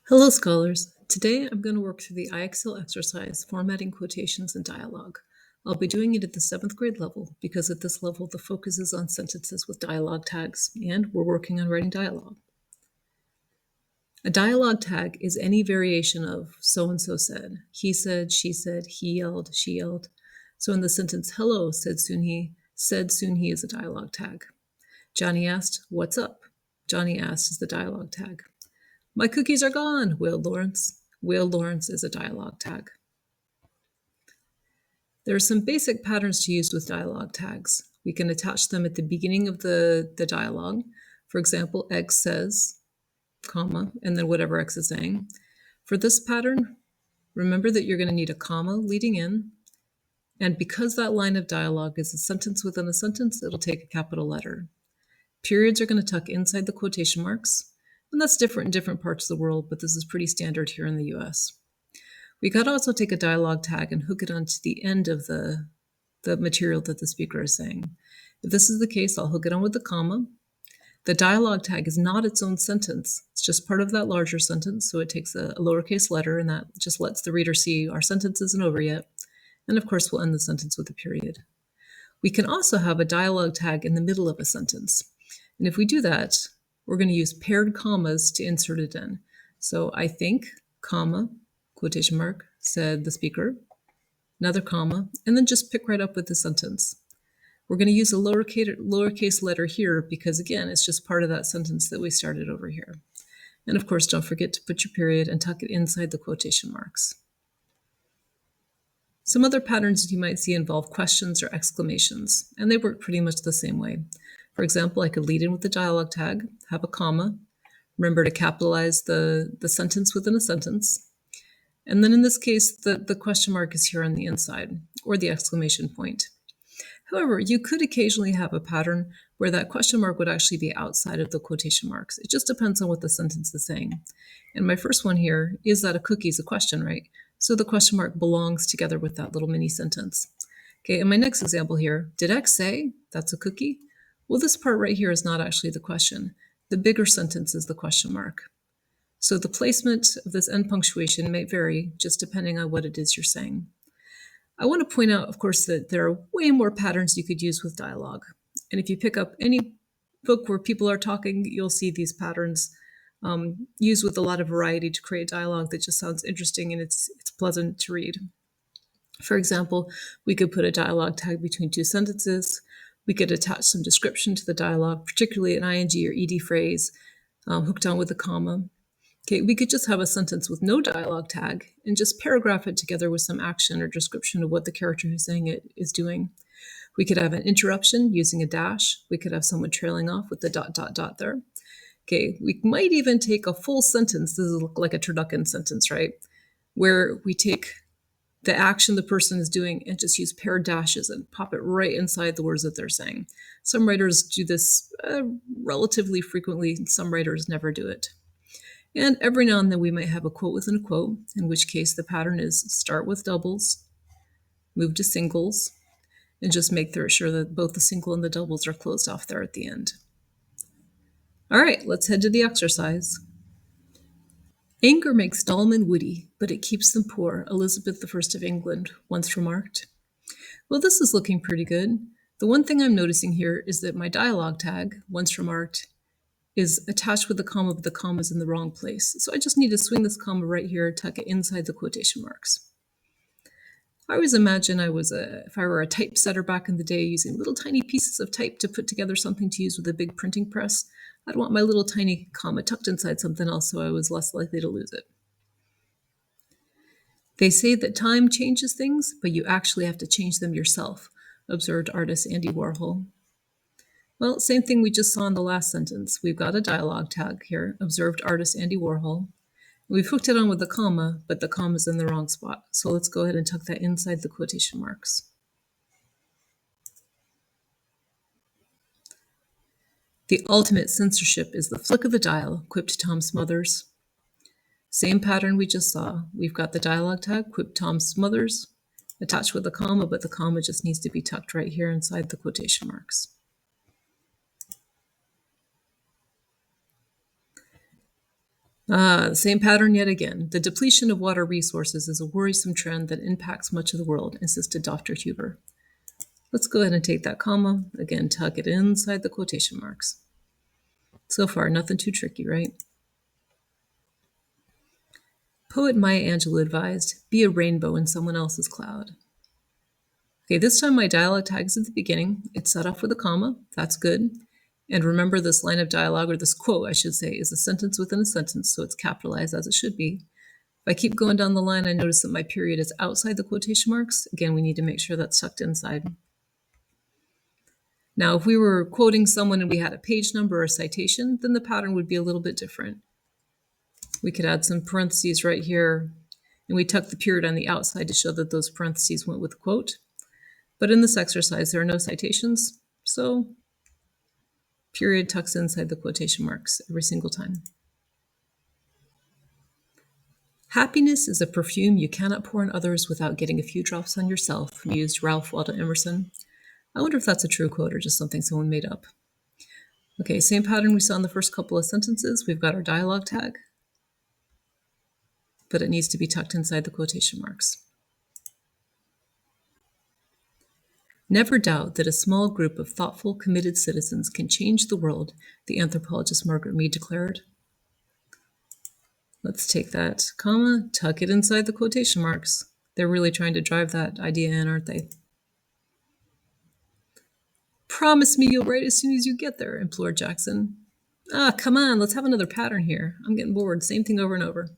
Hello, scholars. Today I'm going to work through the IXL exercise, Formatting Quotations and Dialogue. I'll be doing it at the 7th grade level because at this level the focus is on sentences with dialogue tags, and we're working on writing dialogue. A dialogue tag is any variation of so-and-so said, he said, she yelled, she yelled. So in the sentence, hello, said soon he is a dialogue tag. Johnny asked, what's up? Johnny asked is the dialogue tag. My cookies are gone, wailed Lawrence. Wailed Lawrence is a dialogue tag. There are some basic patterns to use with dialogue tags. We can attach them at the beginning of the dialogue. For example, X says, comma, and then whatever X is saying. For this pattern, remember that you're going to need a comma leading in. And because that line of dialogue is a sentence within a sentence, it'll take a capital letter. Periods are going to tuck inside the quotation marks. And that's different in different parts of the world, but this is pretty standard here in the US. We could also take a dialogue tag and hook it onto the end of the material that the speaker is saying. If this is the case, I'll hook it on with the comma. The dialogue tag is not its own sentence. It's just part of that larger sentence, so it takes a lowercase letter, and that just lets the reader see our sentence isn't over yet. And of course, we'll end the sentence with a period. We can also have a dialogue tag in the middle of a sentence. And if we do that, we're going to use paired commas to insert it in. So I think, comma, quotation mark, said the speaker, another comma, and then just pick right up with the sentence. We're going to use a lowercase letter here because, again, it's just part of that sentence that we started over here. And of course, don't forget to put your period and tuck it inside the quotation marks. Some other patterns you might see involve questions or exclamations, and they work pretty much the same way. For example, I could lead in with the dialogue tag, have a comma, remember to capitalize the sentence within a sentence, and then in this case, the question mark is here on the inside, or the exclamation point. However, you could occasionally have a pattern where that question mark would actually be outside of the quotation marks. It just depends on what the sentence is saying. And my first one here is that a cookie is a question, right? So the question mark belongs together with that little mini sentence. Okay, in my next example here, did X say that's a cookie? Well, this part right here is not actually the question. The bigger sentence is the question mark. So the placement of this end punctuation may vary just depending on what it is you're saying. I want to point out, of course, that there are way more patterns you could use with dialogue. And if you pick up any book where people are talking, you'll see these patterns used with a lot of variety to create dialogue that just sounds interesting and it's pleasant to read. For example, we could put a dialogue tag between two sentences. We could attach some description to the dialogue, particularly an ing or ed phrase, hooked on with a comma. Okay, we could just have a sentence with no dialogue tag and just paragraph it together with some action or description of what the character who's saying it is doing. We could have an interruption using a dash. We could have someone trailing off with the ... there. Okay, we might even take a full sentence. This is like a turducken sentence, right? Where we take the action the person is doing and just use paired dashes and pop it right inside the words that they're saying. Some writers do this relatively frequently. Some writers never do it. And every now and then we might have a quote within a quote, in which case the pattern is start with doubles, move to singles, and just make sure that both the single and the doubles are closed off there at the end. All right, let's head to the exercise. Anger makes dull men witty, but it keeps them poor, Elizabeth I of England once remarked. Well, this is looking pretty good. The one thing I'm noticing here is that my dialogue tag, once remarked, is attached with the comma, but the comma is in the wrong place. So I just need to swing this comma right here, tuck it inside the quotation marks. I always imagine if I were a typesetter back in the day using little tiny pieces of type to put together something to use with a big printing press, I'd want my little tiny comma tucked inside something else so I was less likely to lose it. They say that time changes things, but you actually have to change them yourself, observed artist Andy Warhol. Well, same thing we just saw in the last sentence. We've got a dialogue tag here, observed artist Andy Warhol. We've hooked it on with the comma, but the comma is in the wrong spot. So let's go ahead and tuck that inside the quotation marks. The ultimate censorship is the flick of the dial, quipped Tom Smothers. Same pattern we just saw. We've got the dialogue tag, quipped Tom Smothers, attached with a comma, but the comma just needs to be tucked right here inside the quotation marks. The same pattern yet again. The depletion of water resources is a worrisome trend that impacts much of the world, insisted Dr. Huber. Let's go ahead and take that comma. Again, tuck it inside the quotation marks. So far, nothing too tricky, right? Poet Maya Angelou advised, be a rainbow in someone else's cloud. Okay, this time my dialogue tag is at the beginning. It's set off with a comma. That's good. And remember, this line of dialogue, or this quote, I should say, is a sentence within a sentence, so it's capitalized as it should be. If I keep going down the line, I notice that my period is outside the quotation marks. Again, we need to make sure that's tucked inside. Now, if we were quoting someone and we had a page number or a citation, then the pattern would be a little bit different. We could add some parentheses right here, and we tuck the period on the outside to show that those parentheses went with the quote. But in this exercise, there are no citations, so period tucks inside the quotation marks every single time. Happiness is a perfume you cannot pour on others without getting a few drops on yourself, mused Ralph Waldo Emerson. I wonder if that's a true quote or just something someone made up. Okay, same pattern we saw in the first couple of sentences. We've got our dialogue tag, but it needs to be tucked inside the quotation marks. Never doubt that a small group of thoughtful, committed citizens can change the world, the anthropologist Margaret Mead declared. Let's take that comma, tuck it inside the quotation marks. They're really trying to drive that idea in, aren't they? Promise me you'll write as soon as you get there, implored Jackson. Come on, let's have another pattern here. I'm getting bored. Same thing over and over.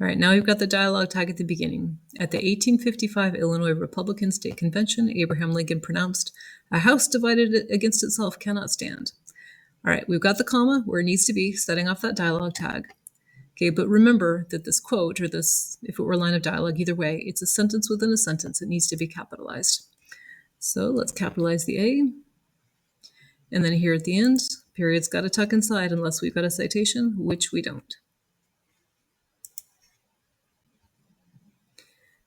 All right, now we've got the dialogue tag at the beginning. At the 1855 Illinois Republican State Convention, Abraham Lincoln pronounced, "A house divided against itself cannot stand." All right, we've got the comma where it needs to be, setting off that dialogue tag. Okay, but remember that this quote, or this, if it were a line of dialogue, either way, it's a sentence within a sentence. It needs to be capitalized. So let's capitalize the A. And then here at the end, period's got to tuck inside unless we've got a citation, which we don't.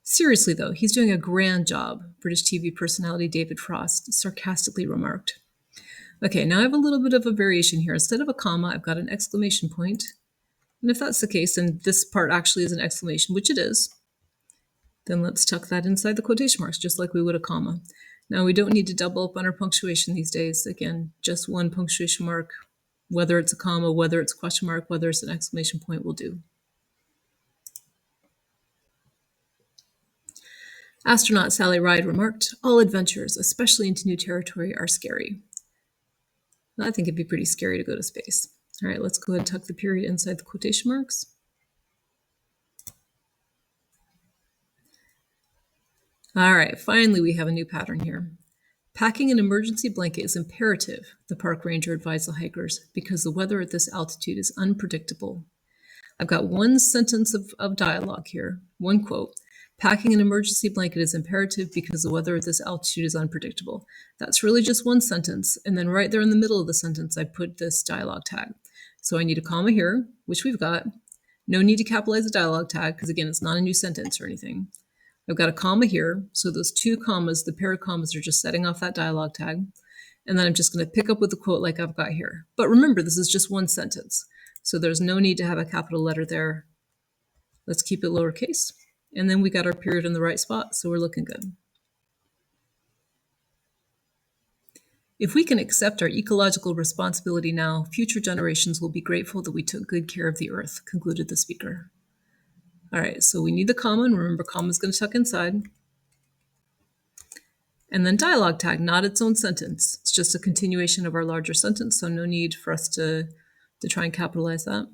Seriously, though, he's doing a grand job, British TV personality David Frost sarcastically remarked. Okay, now I have a little bit of a variation here. Instead of a comma, I've got an exclamation point. And if that's the case, and this part actually is an exclamation, which it is, then let's tuck that inside the quotation marks, just like we would a comma. Now, we don't need to double up on our punctuation these days. Again, just one punctuation mark, whether it's a comma, whether it's a question mark, whether it's an exclamation point will do. Astronaut Sally Ride remarked, "All adventures, especially into new territory, are scary." I think it'd be pretty scary to go to space. All right, let's go ahead and tuck the period inside the quotation marks. All right, finally we have a new pattern here. Packing an emergency blanket is imperative, the park ranger advised the hikers, because the weather at this altitude is unpredictable. I've got one sentence of dialogue here, one quote. Packing an emergency blanket is imperative because the weather at this altitude is unpredictable. That's really just one sentence, and then right there in the middle of the sentence, I put this dialogue tag. So I need a comma here, which we've got. No need to capitalize the dialogue tag, because again, it's not a new sentence or anything. I've got a comma here, so those two commas, the pair of commas are just setting off that dialogue tag. And then I'm just going to pick up with the quote like I've got here. But remember, this is just one sentence, so there's no need to have a capital letter there. Let's keep it lowercase. And then we got our period in the right spot, so we're looking good. If we can accept our ecological responsibility now, future generations will be grateful that we took good care of the earth, concluded the speaker. All right, so we need the comma, and remember, comma is going to tuck inside. And then dialogue tag, not its own sentence. It's just a continuation of our larger sentence, so no need for us to try and capitalize that.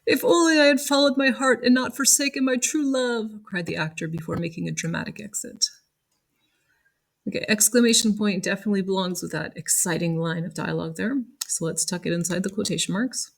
"If only I had followed my heart and not forsaken my true love," cried the actor before making a dramatic exit. Okay, exclamation point definitely belongs with that exciting line of dialogue there. So let's tuck it inside the quotation marks.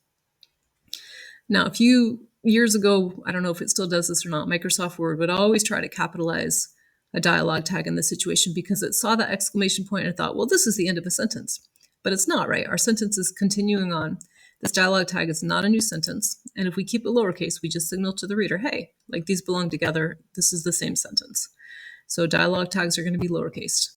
Now, a few years ago, I don't know if it still does this or not, Microsoft Word would always try to capitalize a dialogue tag in this situation because it saw that exclamation point and thought, well, this is the end of a sentence. But it's not, right? Our sentence is continuing on. This dialogue tag is not a new sentence. And if we keep it lowercase, we just signal to the reader, hey, like these belong together. This is the same sentence. So dialogue tags are going to be lowercase.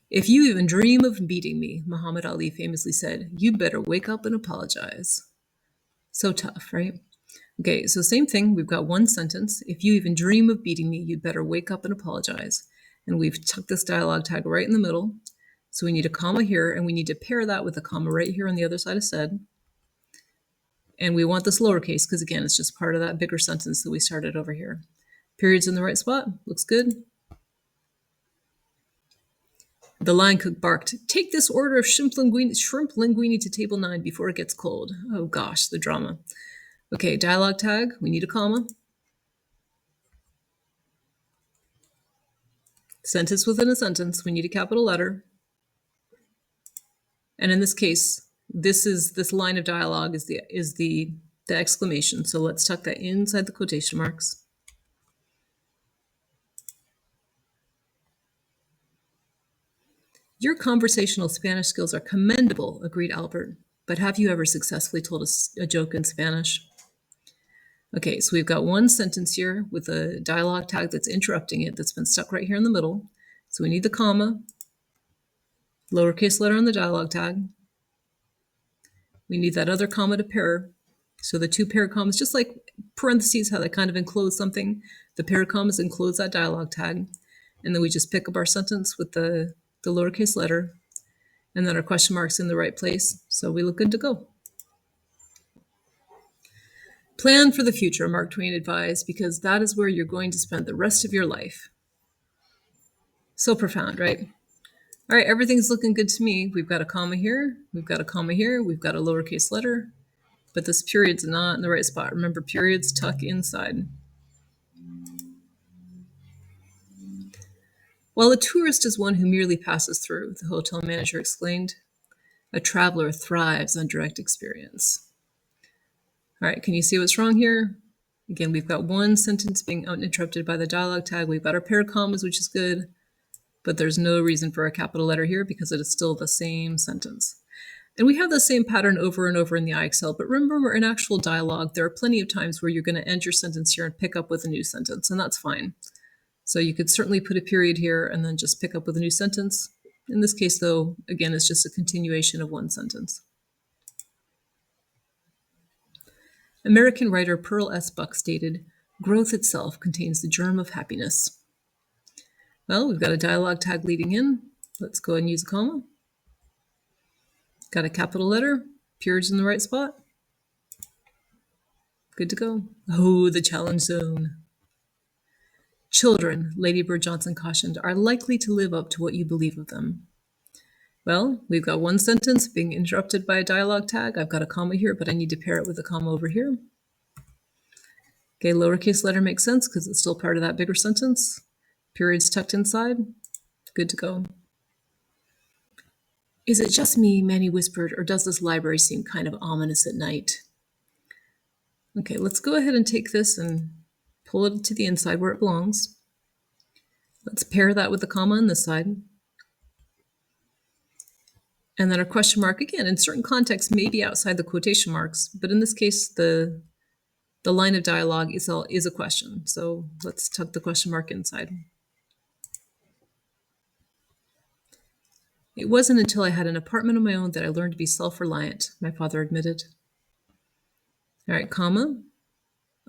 If you even dream of beating me, Muhammad Ali famously said, you better wake up and apologize. So tough, right? Okay, so same thing. We've got one sentence. If you even dream of beating me, you'd better wake up and apologize. And we've tucked this dialogue tag right in the middle. So we need a comma here, and we need to pair that with a comma right here on the other side of said. And we want this lowercase because, again, it's just part of that bigger sentence that we started over here. Periods in the right spot. Looks good. The line cook barked, take this order of shrimp linguine to table 9 before it gets cold. Oh gosh, the drama. Okay, dialogue tag. We need a comma. Sentence within a sentence. We need a capital letter. And in this case, this line of dialogue is the exclamation. So let's tuck that inside the quotation marks. Your conversational Spanish skills are commendable, agreed Albert. But have you ever successfully told a joke in Spanish? Okay, so we've got one sentence here with a dialogue tag that's interrupting it that's been stuck right here in the middle. So we need the comma, lowercase letter on the dialogue tag. We need that other comma to pair. So the two paired commas, just like parentheses, how they kind of enclose something, the paired commas enclose that dialogue tag. And then we just pick up our sentence with the lowercase letter, and then our question mark's in the right place. So we look good to go. Plan for the future, Mark Twain advised, because that is where you're going to spend the rest of your life. So profound, right? All right, everything's looking good to me. We've got a comma here, we've got a comma here, we've got a lowercase letter, but this period's not in the right spot. Remember, periods tuck inside. While a tourist is one who merely passes through, the hotel manager explained, a traveler thrives on direct experience. All right, can you see what's wrong here? Again, we've got one sentence being uninterrupted by the dialogue tag. We've got our paired commas, which is good, but there's no reason for a capital letter here because it is still the same sentence. And we have the same pattern over and over in the IXL, but remember, in actual dialogue, there are plenty of times where you're going to end your sentence here and pick up with a new sentence, and that's fine. So you could certainly put a period here and then just pick up with a new sentence. In this case, though, again, it's just a continuation of one sentence. American writer Pearl S. Buck stated, growth itself contains the germ of happiness. Well, we've got a dialogue tag leading in. Let's go ahead and use a comma. Got a capital letter, periods in the right spot. Good to go. Oh, the challenge zone. Children, Lady Bird Johnson cautioned, are likely to live up to what you believe of them. Well, we've got one sentence being interrupted by a dialogue tag. I've got a comma here, but I need to pair it with a comma over here. Okay, lowercase letter makes sense because it's still part of that bigger sentence. Periods tucked inside. Good to go. Is it just me, Manny whispered, or does this library seem kind of ominous at night? Okay, let's go ahead and take this and pull it to the inside where it belongs. Let's pair that with the comma on this side. And then our question mark, again, in certain contexts, may be outside the quotation marks, but in this case, the line of dialogue is a question. So let's tuck the question mark inside. It wasn't until I had an apartment of my own that I learned to be self-reliant, my father admitted. All right, comma.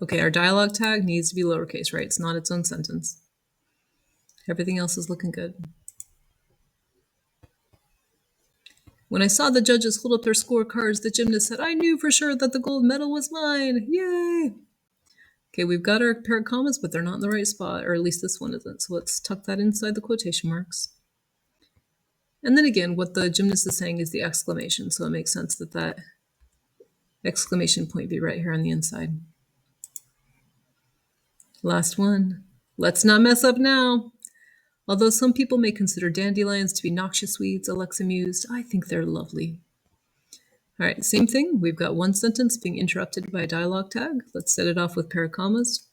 Okay, our dialogue tag needs to be lowercase, right? It's not its own sentence. Everything else is looking good. When I saw the judges hold up their scorecards, the gymnast said, I knew for sure that the gold medal was mine. Yay! Okay, we've got our pair of commas, but they're not in the right spot, or at least this one isn't. So let's tuck that inside the quotation marks. And then again, what the gymnast is saying is the exclamation, so it makes sense that that exclamation point be right here on the inside. Last one. Let's not mess up now. Although some people may consider dandelions to be noxious weeds, Alexa mused, I think they're lovely. All right, same thing. We've got one sentence being interrupted by a dialogue tag. Let's set it off with pair of commas.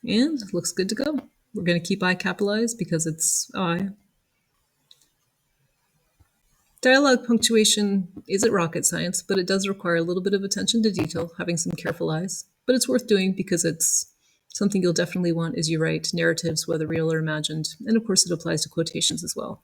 And it looks good to go. We're going to keep I capitalized because it's I. Dialogue punctuation isn't rocket science, but it does require a little bit of attention to detail, having some careful eyes. But it's worth doing because it's something you'll definitely want as you write narratives, whether real or imagined. And of course, it applies to quotations as well.